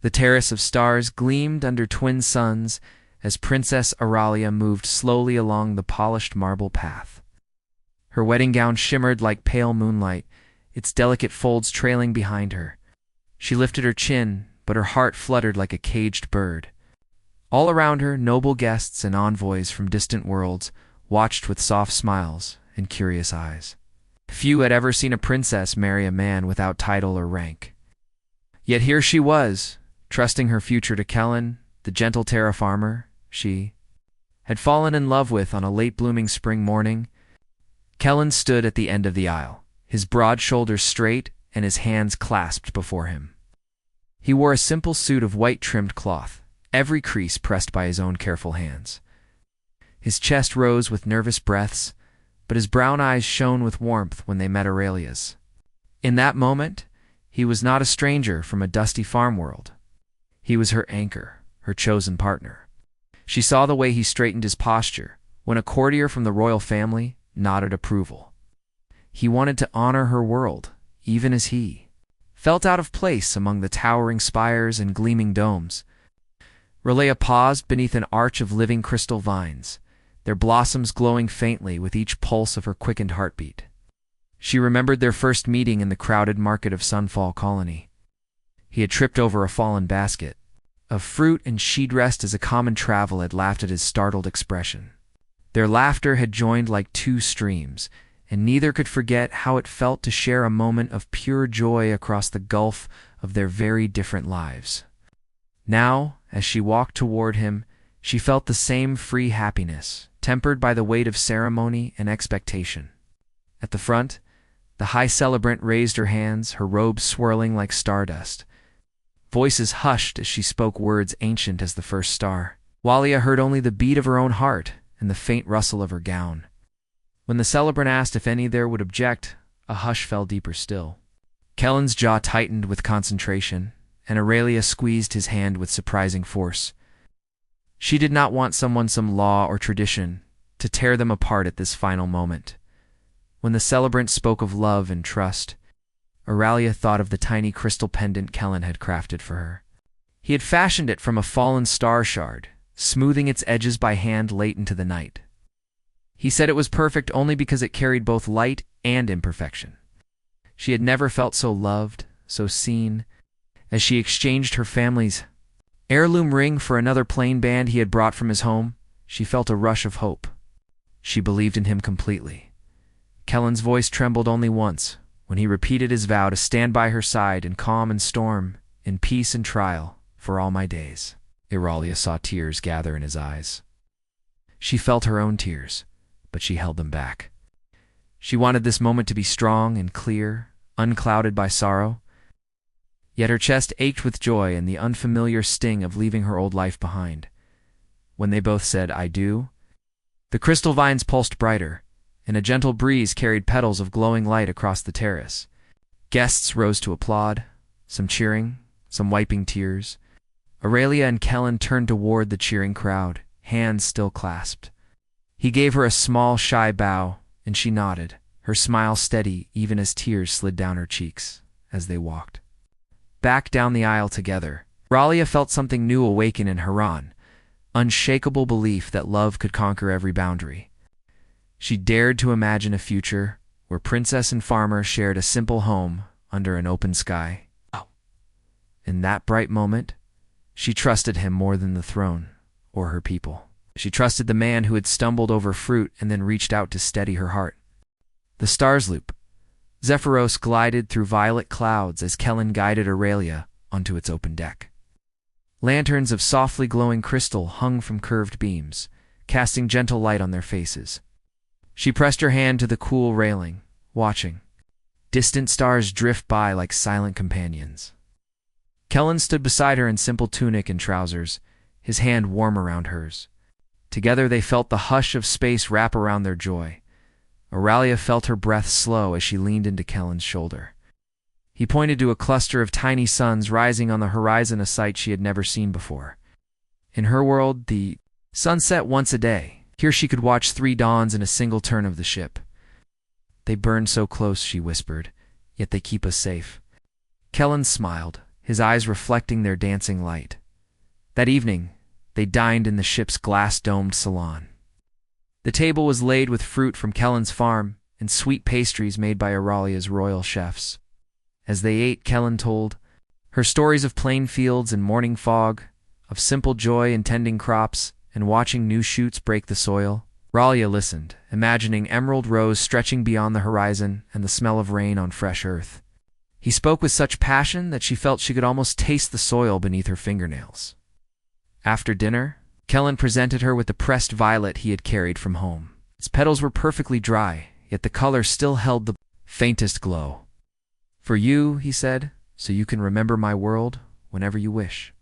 The terrace of stars gleamed under twin suns as Princess Auralia moved slowly along the polished marble path. Her wedding gown shimmered like pale moonlight, its delicate folds trailing behind her. She lifted her chin, but her heart fluttered like a caged bird. All around her, noble guests and envoys from distant worlds watched with soft smiles and curious eyes. Few had ever seen a princess marry a man without title or rank. Yet here she was, trusting her future to Kellen, the gentle terra farmer she had fallen in love with on a late-blooming spring morning. Kellen stood at the end of the aisle, his broad shoulders straight and his hands clasped before him. He wore a simple suit of white-trimmed cloth, every crease pressed by his own careful hands. His chest rose with nervous breaths, but his brown eyes shone with warmth when they met Aurelia's. In that moment, he was not a stranger from a dusty farm world. He was her anchor, her chosen partner. She saw the way he straightened his posture when a courtier from the royal family nodded approval. He wanted to honor her world, even as he felt out of place among the towering spires and gleaming domes. Aurelia paused beneath an arch of living crystal vines, their blossoms glowing faintly with each pulse of her quickened heartbeat. She remembered their first meeting in the crowded market of Sunfall Colony. He had tripped over a fallen basket of fruit, and she, dressed as a common traveler, had laughed at his startled expression. Their laughter had joined like two streams, and neither could forget how it felt to share a moment of pure joy across the gulf of their very different lives. Now, as she walked toward him, she felt the same free happiness, tempered by the weight of ceremony and expectation. At the front, the high celebrant raised her hands, her robes swirling like stardust. Voices hushed as she spoke words ancient as the first star. Walia heard only the beat of her own heart and the faint rustle of her gown. When the celebrant asked if any there would object, a hush fell deeper still. Kellen's jaw tightened with concentration, and Aurelia squeezed his hand with surprising force. She did not want some law or tradition to tear them apart at this final moment. When the celebrant spoke of love and trust, Aurelia thought of the tiny crystal pendant Kellen had crafted for her. He had fashioned it from a fallen star shard, smoothing its edges by hand late into the night. He said it was perfect only because it carried both light and imperfection. She had never felt so loved, so seen. As she exchanged her family's heirloom ring for another plain band he had brought from his home, she felt a rush of hope. She believed in him completely. Kellen's voice trembled only once, when he repeated his vow to stand by her side in calm and storm, in peace and trial, for all my days. Aurelia saw tears gather in his eyes. She felt her own tears, but she held them back. She wanted this moment to be strong and clear, unclouded by sorrow. Yet her chest ached with joy and the unfamiliar sting of leaving her old life behind. When they both said, "I do," the crystal vines pulsed brighter, and a gentle breeze carried petals of glowing light across the terrace. Guests rose to applaud, some cheering, some wiping tears. Aurelia and Kellen turned toward the cheering crowd, hands still clasped. He gave her a small, shy bow, and she nodded, her smile steady even as tears slid down her cheeks as they walked back down the aisle together. Aurelia felt something new awaken in Haran, unshakable belief that love could conquer every boundary. She dared to imagine a future where princess and farmer shared a simple home under an open sky. In that bright moment, she trusted him more than the throne or her people. She trusted the man who had stumbled over fruit and then reached out to steady her heart. The stars loop. Zephyros glided through violet clouds as Kellen guided Aurelia onto its open deck. Lanterns of softly glowing crystal hung from curved beams, casting gentle light on their faces. She pressed her hand to the cool railing, watching distant stars drift by like silent companions. Kellen stood beside her in simple tunic and trousers, his hand warm around hers. Together they felt the hush of space wrap around their joy. Aurelia felt her breath slow as she leaned into Kellen's shoulder. He pointed to a cluster of tiny suns rising on the horizon, a sight she had never seen before. In her world, the sun set once a day. Here she could watch 3 dawns in a single turn of the ship. "They burn so close," she whispered, "yet they keep us safe." Kellen smiled, his eyes reflecting their dancing light. That evening, they dined in the ship's glass-domed salon. The table was laid with fruit from Kellen's farm and sweet pastries made by Auralia's royal chefs. As they ate, Kellen told her stories of plain fields and morning fog, of simple joy in tending crops and watching new shoots break the soil. Auralia listened, imagining emerald rows stretching beyond the horizon and the smell of rain on fresh earth. He spoke with such passion that she felt she could almost taste the soil beneath her fingernails. After dinner, Kellen presented her with the pressed violet he had carried from home. Its petals were perfectly dry, yet the color still held the faintest glow. "For you," he said, "so you can remember my world whenever you wish."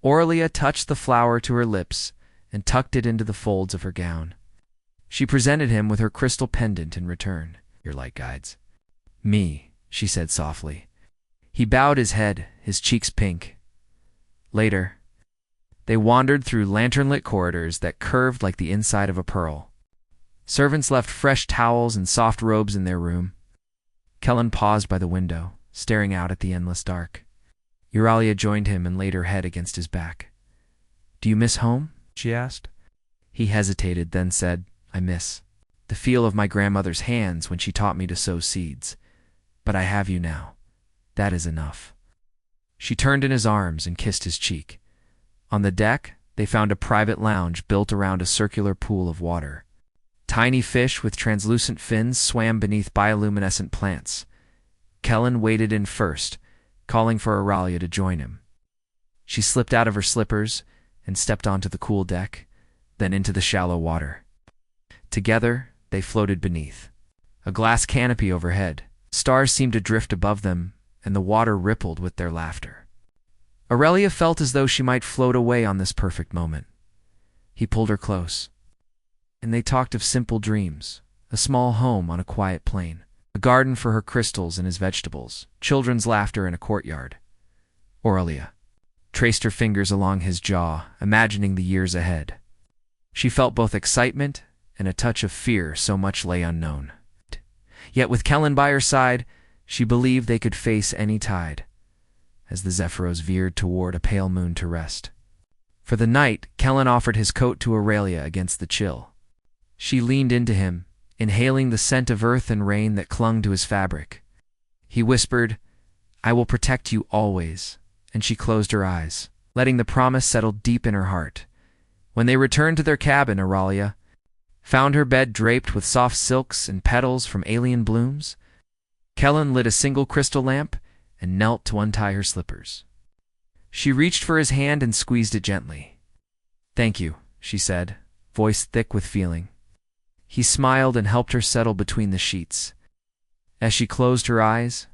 Auralia touched the flower to her lips and tucked it into the folds of her gown. She presented him with her crystal pendant in return. "Your light guides me," she said softly. He bowed his head, his cheeks pink. Later, they wandered through lantern-lit corridors that curved like the inside of a pearl. Servants left fresh towels and soft robes in their room. Kellen paused by the window, staring out at the endless dark. Auralia joined him and laid her head against his back. "Do you miss home?" she asked. He hesitated, then said, "I miss the feel of my grandmother's hands when she taught me to sow seeds. But I have you now. That is enough." She turned in his arms and kissed his cheek. On the deck, they found a private lounge built around a circular pool of water. Tiny fish with translucent fins swam beneath bioluminescent plants. Kellen waded in first, calling for Auralia to join him. She slipped out of her slippers and stepped onto the cool deck, then into the shallow water. Together, they floated beneath. A glass canopy overhead. Stars seemed to drift above them, and the water rippled with their laughter. Auralia felt as though she might float away on this perfect moment. He pulled her close, and they talked of simple dreams, a small home on a quiet plain, a garden for her crystals and his vegetables, children's laughter in a courtyard. Auralia traced her fingers along his jaw, imagining the years ahead. She felt both excitement and a touch of fear, so much lay unknown. Yet with Kellen by her side, she believed they could face any tide, as the Zephyros veered toward a pale moon to rest. For the night, Kellen offered his coat to Auralia against the chill. She leaned into him, inhaling the scent of earth and rain that clung to his fabric. He whispered, "I will protect you always," and she closed her eyes, letting the promise settle deep in her heart. When they returned to their cabin, Auralia found her bed draped with soft silks and petals from alien blooms. Kellen lit a single crystal lamp and knelt to untie her slippers. She reached for his hand and squeezed it gently. "Thank you," she said, voice thick with feeling. He smiled and helped her settle between the sheets. As she closed her eyes,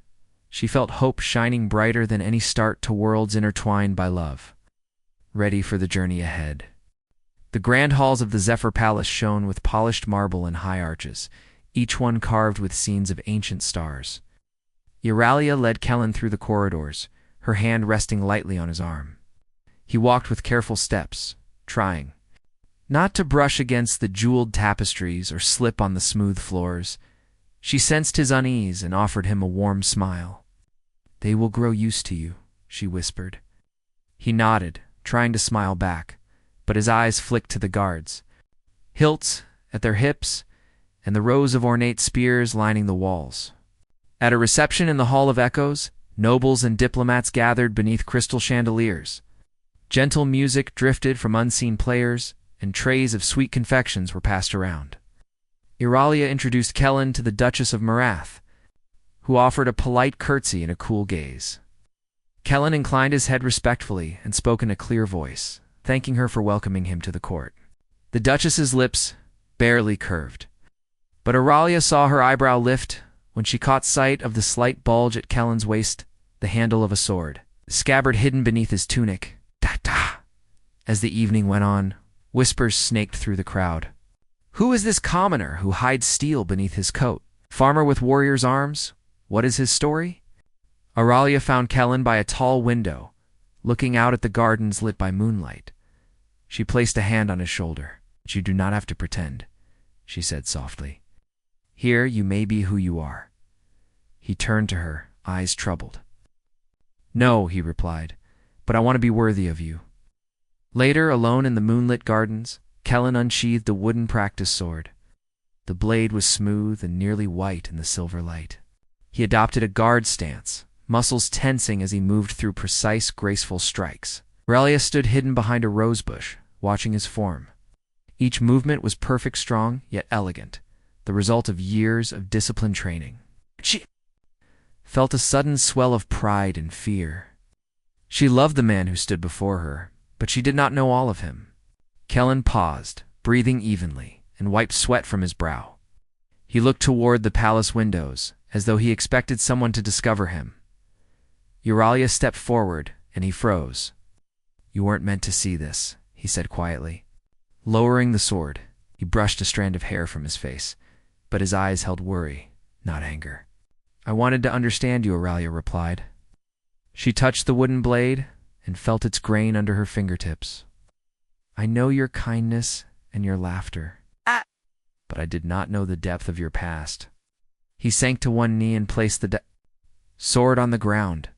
she felt hope shining brighter than any start to worlds intertwined by love, ready for the journey ahead. The grand halls of the Zephyr Palace shone with polished marble and high arches, each one carved with scenes of ancient stars. Auralia led Kellen through the corridors, her hand resting lightly on his arm. He walked with careful steps, trying not to brush against the jeweled tapestries or slip on the smooth floors. She sensed his unease and offered him a warm smile. "They will grow used to you," she whispered. He nodded, trying to smile back, but his eyes flicked to the guards, hilts at their hips, and the rows of ornate spears lining the walls. At a reception in the Hall of Echoes, nobles and diplomats gathered beneath crystal chandeliers. Gentle music drifted from unseen players, and trays of sweet confections were passed around. Auralia introduced Kellen to the Duchess of Marath, who offered a polite curtsy and a cool gaze. Kellen inclined his head respectfully and spoke in a clear voice, thanking her for welcoming him to the court. The Duchess's lips barely curved, but Auralia saw her eyebrow lift when she caught sight of the slight bulge at Kellen's waist, the handle of a sword, the scabbard hidden beneath his tunic. "Ta-ta!" As the evening went on, whispers snaked through the crowd. Who is this commoner who hides steel beneath his coat? Farmer with warrior's arms? What is his story? Auralia found Kellen by a tall window, looking out at the gardens lit by moonlight. She placed a hand on his shoulder. "You do not have to pretend," she said softly. "Here you may be who you are." He turned to her, eyes troubled. "No," he replied, "but I want to be worthy of you." Later, alone in the moonlit gardens, Kellen unsheathed a wooden practice sword. The blade was smooth and nearly white in the silver light. He adopted a guard stance, muscles tensing as he moved through precise, graceful strikes. Aurelia stood hidden behind a rosebush, watching his form. Each movement was perfect, strong, yet elegant, the result of years of disciplined training. She felt a sudden swell of pride and fear. She loved the man who stood before her, but she did not know all of him. Kellen paused, breathing evenly, and wiped sweat from his brow. He looked toward the palace windows, as though he expected someone to discover him. Euralia stepped forward, and he froze. "You weren't meant to see this," he said quietly. Lowering the sword, he brushed a strand of hair from his face, but his eyes held worry, not anger. "I wanted to understand you," Aurelia replied. She touched the wooden blade and felt its grain under her fingertips. "I know your kindness and your laughter, but I did not know the depth of your past." He sank to one knee and placed the sword on the ground.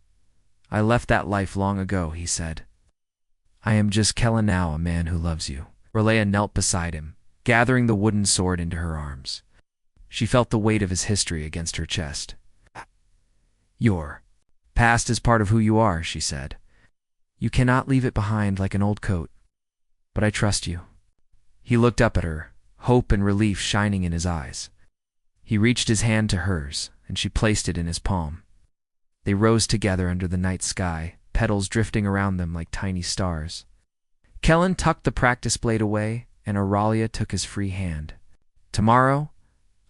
"I left that life long ago," he said. "I am just Kellen now, a man who loves you." Aurelia knelt beside him, gathering the wooden sword into her arms. She felt the weight of his history against her chest. "Your past is part of who you are," she said. "You cannot leave it behind like an old coat. But I trust you." He looked up at her, hope and relief shining in his eyes. He reached his hand to hers, and she placed it in his palm. They rose together under the night sky, petals drifting around them like tiny stars. Kellen tucked the practice blade away, and Aurelia took his free hand. "Tomorrow,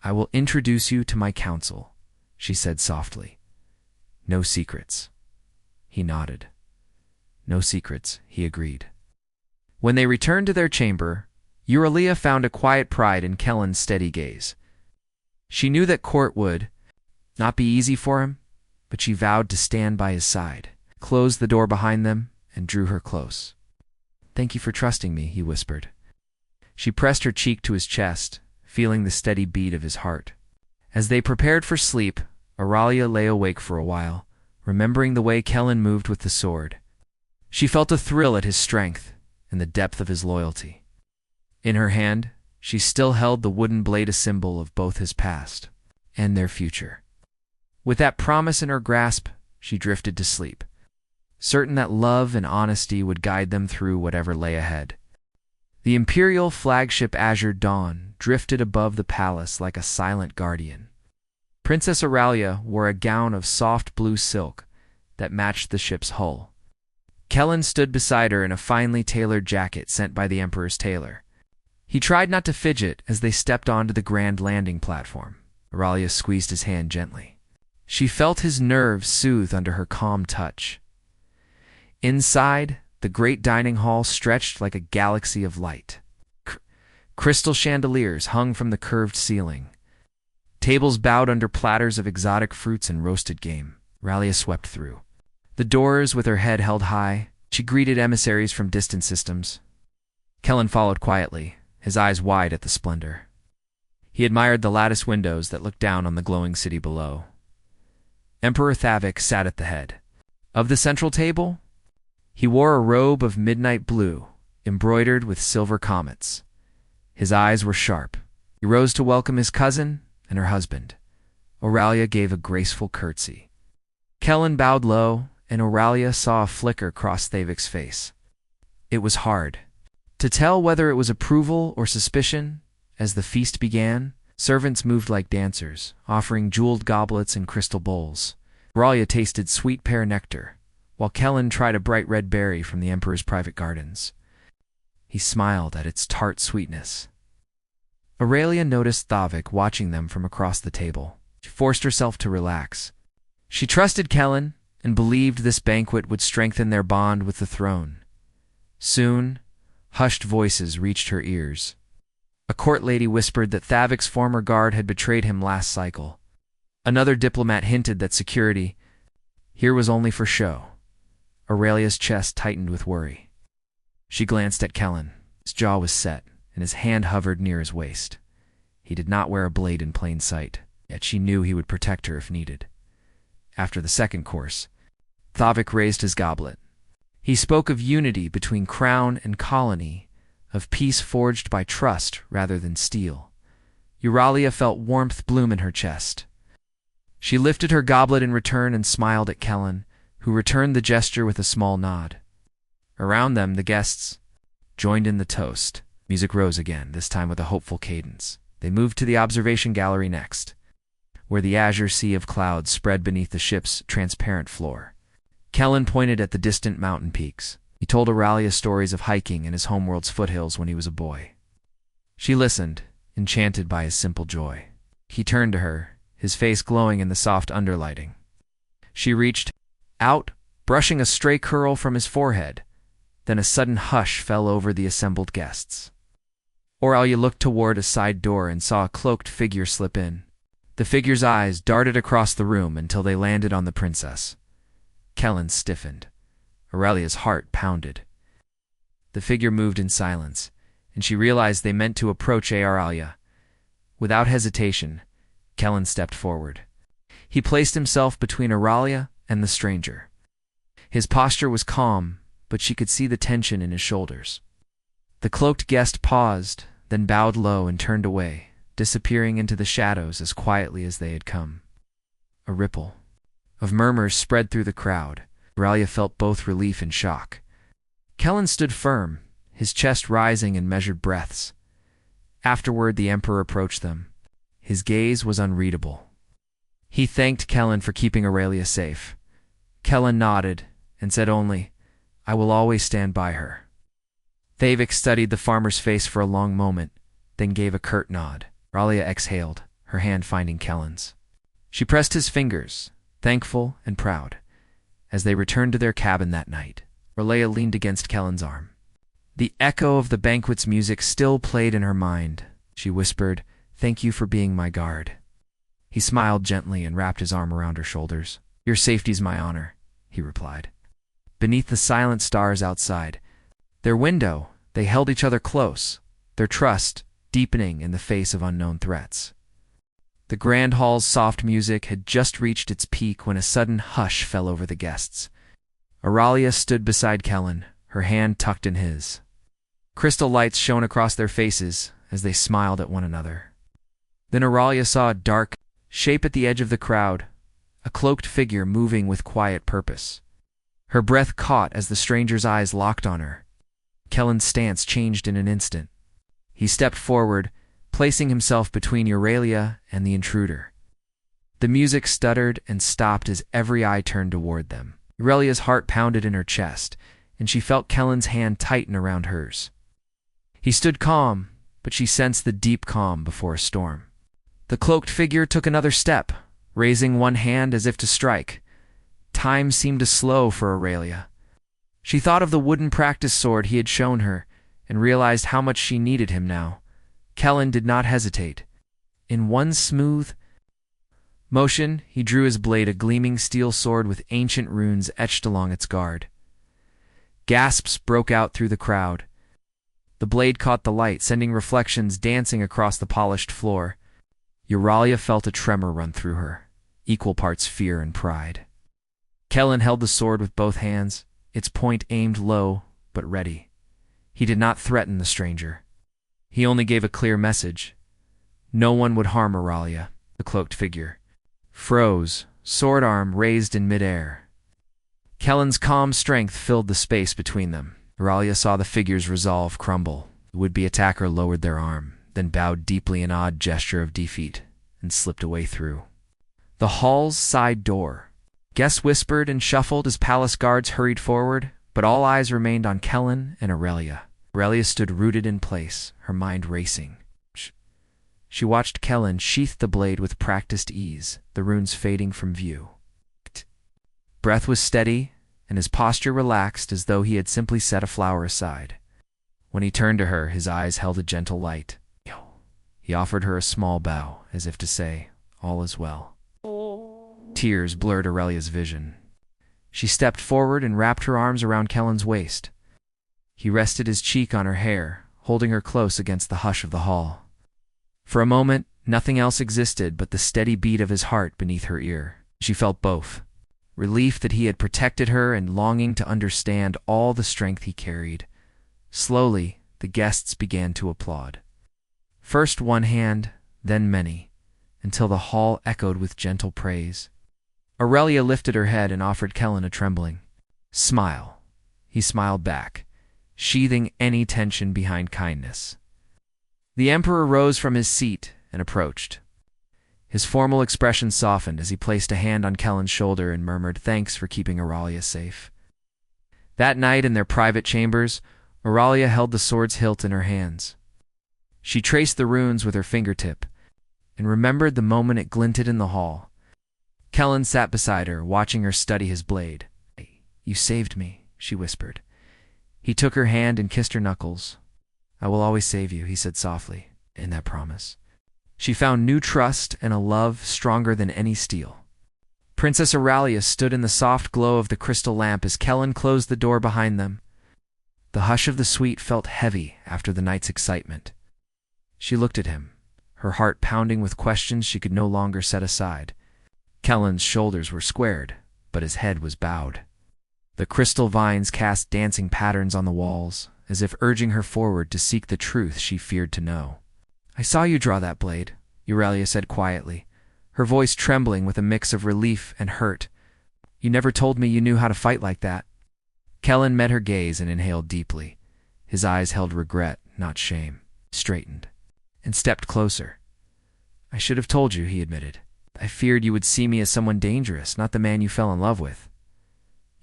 I will introduce you to my council," she said softly. "No secrets." He nodded. "No secrets," he agreed. When they returned to their chamber, Aurelia found a quiet pride in Kellen's steady gaze. She knew that court would not be easy for him, but she vowed to stand by his side, closed the door behind them, and drew her close. "Thank you for trusting me," he whispered. She pressed her cheek to his chest, feeling the steady beat of his heart. As they prepared for sleep, Aurelia lay awake for a while, remembering the way Kellen moved with the sword. She felt a thrill at his strength and the depth of his loyalty. In her hand, she still held the wooden blade, a symbol of both his past and their future. With that promise in her grasp, she drifted to sleep, certain that love and honesty would guide them through whatever lay ahead. The Imperial flagship Azure Dawn drifted above the palace like a silent guardian. Princess Aurelia wore a gown of soft blue silk that matched the ship's hull. Kellen stood beside her in a finely tailored jacket sent by the Emperor's tailor. He tried not to fidget as they stepped onto the grand landing platform. Aurelia squeezed his hand gently. She felt his nerves soothe under her calm touch. Inside, the great dining hall stretched like a galaxy of light. Crystal chandeliers hung from the curved ceiling. Tables bowed under platters of exotic fruits and roasted game. Aurelia swept through. The doors, with her head held high, she greeted emissaries from distant systems. Kellen followed quietly, his eyes wide at the splendor. He admired the lattice windows that looked down on the glowing city below. Emperor Thavik sat at the head. Of the central table, he wore a robe of midnight blue, embroidered with silver comets. His eyes were sharp. He rose to welcome his cousin and her husband. Aurelia gave a graceful curtsy. Kellen bowed low, and Aurelia saw a flicker cross Thavik's face. It was hard to tell whether it was approval or suspicion. As the feast began, servants moved like dancers, offering jeweled goblets and crystal bowls. Aurelia tasted sweet pear nectar, while Kellen tried a bright red berry from the Emperor's private gardens. He smiled at its tart sweetness. Aurelia noticed Thavik watching them from across the table. She forced herself to relax. She trusted Kellen and believed this banquet would strengthen their bond with the throne. Soon, hushed voices reached her ears. A court lady whispered that Thavik's former guard had betrayed him last cycle. Another diplomat hinted that security here was only for show. Aurelia's chest tightened with worry. She glanced at Kellen. His jaw was set, and his hand hovered near his waist. He did not wear a blade in plain sight, yet she knew he would protect her if needed. After the second course, Thavik raised his goblet. He spoke of unity between crown and colony, of peace forged by trust rather than steel. Euralia felt warmth bloom in her chest. She lifted her goblet in return and smiled at Kellen, who returned the gesture with a small nod. Around them, the guests joined in the toast. Music rose again, this time with a hopeful cadence. They moved to the observation gallery next, where the azure sea of clouds spread beneath the ship's transparent floor. Kellen pointed at the distant mountain peaks. He told Auralia stories of hiking in his homeworld's foothills when he was a boy. She listened, enchanted by his simple joy. He turned to her, his face glowing in the soft underlighting. She reached out, brushing a stray curl from his forehead. Then a sudden hush fell over the assembled guests. Auralia looked toward a side door and saw a cloaked figure slip in. The figure's eyes darted across the room until they landed on the princess. Kellen stiffened. Auralia's heart pounded. The figure moved in silence, and she realized they meant to approach Auralia. Without hesitation, Kellen stepped forward. He placed himself between Auralia and the stranger. His posture was calm, but she could see the tension in his shoulders. The cloaked guest paused, then bowed low and turned away, disappearing into the shadows as quietly as they had come. A ripple of murmurs spread through the crowd. Auralia felt both relief and shock. Kellen stood firm, his chest rising in measured breaths. Afterward, the emperor approached them. His gaze was unreadable. He thanked Kellen for keeping Auralia safe. Kellen nodded and said only, "I will always stand by her." Thavik studied the farmer's face for a long moment, then gave a curt nod. Auralia exhaled, her hand finding Kellen's. She pressed his fingers, thankful and proud. As they returned to their cabin that night, Auralia leaned against Kellen's arm. The echo of the banquet's music still played in her mind. She whispered, "Thank you for being my guard." He smiled gently and wrapped his arm around her shoulders. "Your safety's my honor," he replied. Beneath the silent stars outside their window, they held each other close, their trust deepening in the face of unknown threats. The grand hall's soft music had just reached its peak when a sudden hush fell over the guests. Auralia stood beside Kellen, her hand tucked in his. Crystal lights shone across their faces as they smiled at one another. Then Auralia saw a dark shape at the edge of the crowd, a cloaked figure moving with quiet purpose. Her breath caught as the stranger's eyes locked on her. Kellen's stance changed in an instant. He stepped forward, placing himself between Euralia and the intruder. The music stuttered and stopped as every eye turned toward them. Euralia's heart pounded in her chest, and she felt Kellen's hand tighten around hers. He stood calm, but she sensed the deep calm before a storm. The cloaked figure took another step, raising one hand as if to strike. Time seemed to slow for Auralia. She thought of the wooden practice sword he had shown her and realized how much she needed him now. Kellen did not hesitate. In one smooth motion, he drew his blade, a gleaming steel sword with ancient runes etched along its guard. Gasps broke out through the crowd. The blade caught the light, sending reflections dancing across the polished floor. Euralia felt a tremor run through her, equal parts fear and pride. Kellen held the sword with both hands, its point aimed low but ready. He did not threaten the stranger. He only gave a clear message. No one would harm Auralia. The cloaked figure froze, sword arm raised in midair. Kellen's calm strength filled the space between them. Auralia saw the figure's resolve crumble. The would-be attacker lowered their arm, then bowed deeply in odd gesture of defeat, and slipped away through the hall's side door. Guests whispered and shuffled as palace guards hurried forward, but all eyes remained on Kellen and Auralia. Auralia stood rooted in place, her mind racing. She watched Kellen sheath the blade with practiced ease, the runes fading from view. Breath was steady, and his posture relaxed as though he had simply set a flower aside. When he turned to her, his eyes held a gentle light. He offered her a small bow, as if to say, "All is well." Tears blurred Aurelia's vision. She stepped forward and wrapped her arms around Kellen's waist. He rested his cheek on her hair, holding her close against the hush of the hall. For a moment, nothing else existed but the steady beat of his heart beneath her ear. She felt both relief that he had protected her and longing to understand all the strength he carried. Slowly, the guests began to applaud. First one hand, then many, until the hall echoed with gentle praise. Aurelia lifted her head and offered Kellen a trembling smile. He smiled back, sheathing any tension behind kindness. The Emperor rose from his seat and approached. His formal expression softened as he placed a hand on Kellen's shoulder and murmured thanks for keeping Aurelia safe. That night in their private chambers, Aurelia held the sword's hilt in her hands. She traced the runes with her fingertip and remembered the moment it glinted in the hall. Kellen sat beside her, watching her study his blade. "You saved me," she whispered. He took her hand and kissed her knuckles. "I will always save you," he said softly, in that promise. She found new trust and a love stronger than any steel. Princess Aurelia stood in the soft glow of the crystal lamp as Kellen closed the door behind them. The hush of the suite felt heavy after the night's excitement. She looked at him, her heart pounding with questions she could no longer set aside. Kellen's shoulders were squared, but his head was bowed. The crystal vines cast dancing patterns on the walls, as if urging her forward to seek the truth she feared to know. "I saw you draw that blade," Aurelia said quietly, her voice trembling with a mix of relief and hurt. "You never told me you knew how to fight like that." Kellen met her gaze and inhaled deeply. His eyes held regret, not shame. Straightened and stepped closer. "I should have told you," he admitted. "I feared you would see me as someone dangerous, not the man you fell in love with."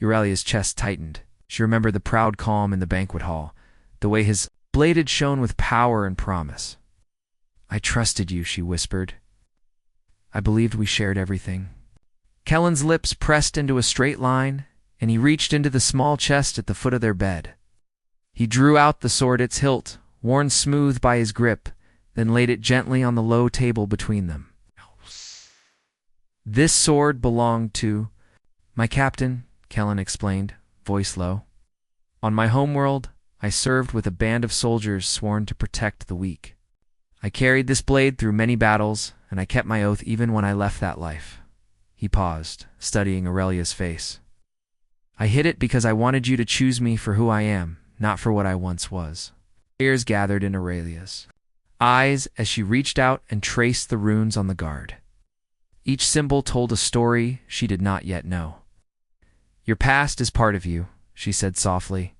Aurelia's chest tightened. She remembered the proud calm in the banquet hall, the way his blade had shone with power and promise. "I trusted you," she whispered. "I believed we shared everything." Kellen's lips pressed into a straight line, and he reached into the small chest at the foot of their bed. He drew out the sword at its hilt, worn smooth by his grip, then laid it gently on the low table between them. "This sword belonged to my captain," Kellen explained, voice low. "On my homeworld, I served with a band of soldiers sworn to protect the weak. I carried this blade through many battles, and I kept my oath even when I left that life." He paused, studying Aurelia's face. "I hid it because I wanted you to choose me for who I am, not for what I once was." Tears gathered in Aurelia's eyes as she reached out and traced the runes on the guard. Each symbol told a story she did not yet know. "Your past is part of you," she said softly.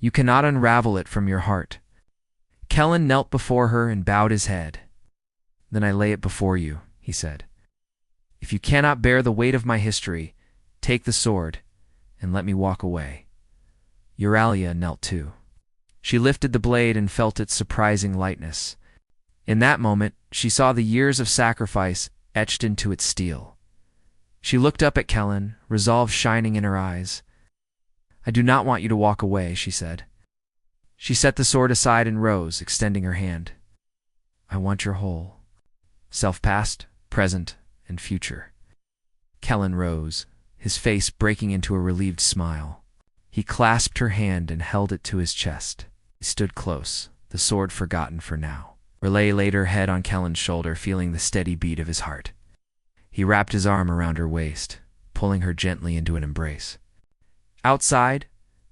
"You cannot unravel it from your heart." Kellen knelt before her and bowed his head. "Then I lay it before you," he said. "If you cannot bear the weight of my history, take the sword and let me walk away." Aurelia knelt too. She lifted the blade and felt its surprising lightness. In that moment, she saw the years of sacrifice etched into its steel. She looked up at Kellen, resolve shining in her eyes. "I do not want you to walk away," she said. She set the sword aside and rose, extending her hand. "I want your whole self, past, present, and future." Kellen rose, his face breaking into a relieved smile. He clasped her hand and held it to his chest. He stood close, the sword forgotten for now. Aurelia laid her head on Kellen's shoulder, feeling the steady beat of his heart. He wrapped his arm around her waist, pulling her gently into an embrace. Outside,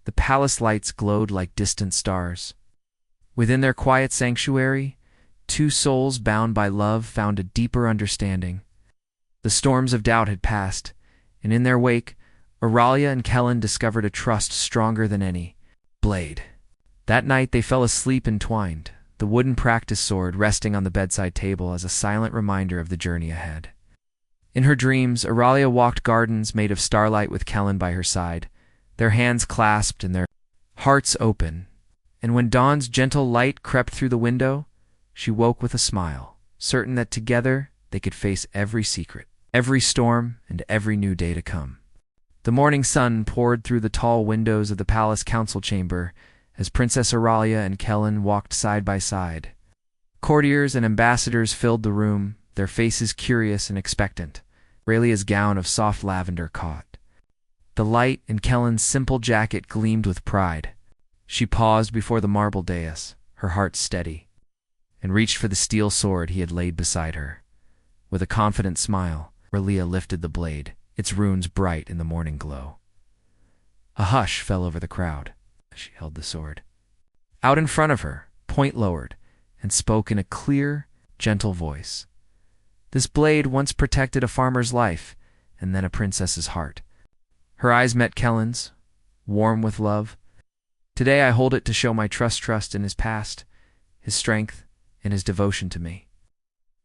the palace lights glowed like distant stars. Within their quiet sanctuary, two souls bound by love found a deeper understanding. The storms of doubt had passed, and in their wake, Aurelia and Kellen discovered a trust stronger than any blade. That night they fell asleep entwined, the wooden practice sword resting on the bedside table as a silent reminder of the journey ahead. In her dreams, Aurelia walked gardens made of starlight with Kellen by her side, their hands clasped and their hearts open. And when dawn's gentle light crept through the window, she woke with a smile, certain that together they could face every secret, every storm, and every new day to come. The morning sun poured through the tall windows of the palace council chamber as Princess Aurelia and Kellen walked side by side. Courtiers and ambassadors filled the room, their faces curious and expectant. Aurelia's gown of soft lavender caught the light, and Kellen's simple jacket gleamed with pride. She paused before the marble dais, her heart steady, and reached for the steel sword he had laid beside her. With a confident smile, Aurelia lifted the blade, its runes bright in the morning glow. A hush fell over the crowd as she held the sword. Out in front of her, point lowered, and spoke in a clear, gentle voice. This blade once protected a farmer's life, and then a princess's heart. Her eyes met Kellen's, warm with love. Today I hold it to show my trust in his past, his strength, and his devotion to me.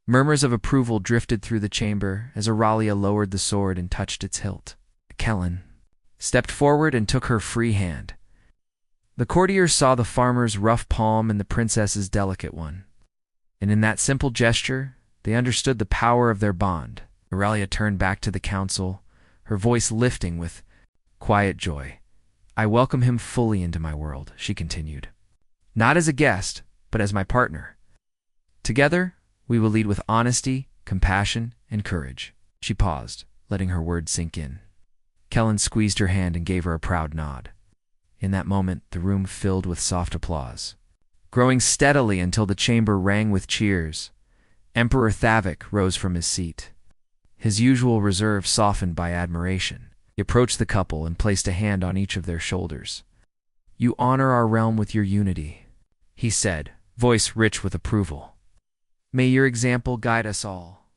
Murmurs of approval drifted through the chamber as Auralia lowered the sword and touched its hilt. Kellen stepped forward and took her free hand. The courtiers saw the farmer's rough palm and the princess's delicate one, and in that simple gesture, they understood the power of their bond. Auralia turned back to the council, her voice lifting with quiet joy. I welcome him fully into my world, she continued. Not as a guest, but as my partner. Together, we will lead with honesty, compassion, and courage. She paused, letting her words sink in. Kellen squeezed her hand and gave her a proud nod. In that moment, the room filled with soft applause, growing steadily until the chamber rang with cheers. Emperor Thavik rose from his seat, his usual reserve softened by admiration. He approached the couple and placed a hand on each of their shoulders. You honor our realm with your unity, he said, voice rich with approval. May your example guide us all.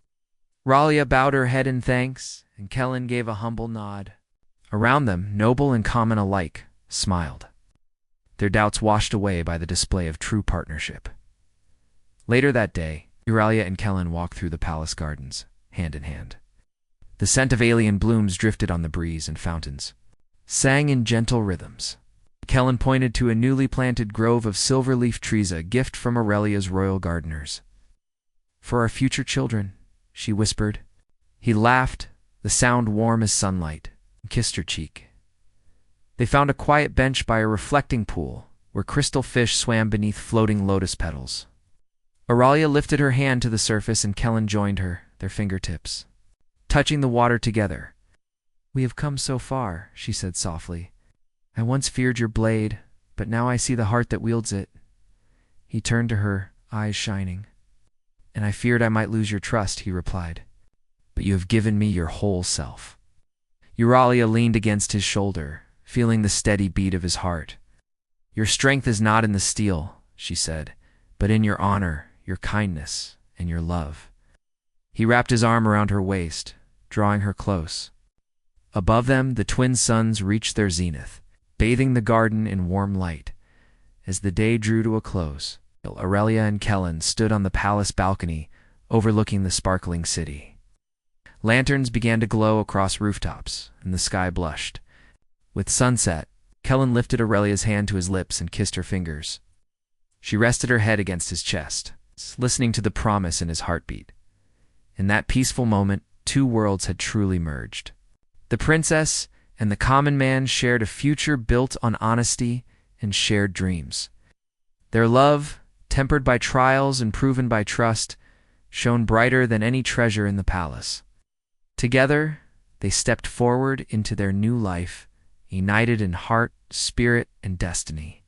Ralia bowed her head in thanks, and Kellen gave a humble nod. Around them, noble and common alike, smiled, their doubts washed away by the display of true partnership. Later that day, Euralia and Kellen walked through the palace gardens, hand in hand. The scent of alien blooms drifted on the breeze, and fountains sang in gentle rhythms. Kellen pointed to a newly planted grove of silver-leaf trees, a gift from Aurelia's royal gardeners. For our future children, she whispered. He laughed, the sound warm as sunlight, and kissed her cheek. They found a quiet bench by a reflecting pool, where crystal fish swam beneath floating lotus petals. Auralia lifted her hand to the surface, and Kellen joined her, their fingertips touching the water together. We have come so far, she said softly. I once feared your blade, but now I see the heart that wields it. He turned to her, eyes shining. And I feared I might lose your trust, he replied. But you have given me your whole self. Euralia leaned against his shoulder, feeling the steady beat of his heart. Your strength is not in the steel, she said, but in your honor, your kindness, and your love. He wrapped his arm around her waist, drawing her close. Above them, the twin suns reached their zenith, bathing the garden in warm light. As the day drew to a close, Aurelia and Kellen stood on the palace balcony, overlooking the sparkling city. Lanterns began to glow across rooftops, and the sky blushed. With sunset, Kellen lifted Aurelia's hand to his lips and kissed her fingers. She rested her head against his chest, listening to the promise in his heartbeat. In that peaceful moment, two worlds had truly merged. The princess and the common man shared a future built on honesty and shared dreams. Their love, tempered by trials and proven by trust, shone brighter than any treasure in the palace. Together, they stepped forward into their new life, united in heart, spirit, and destiny.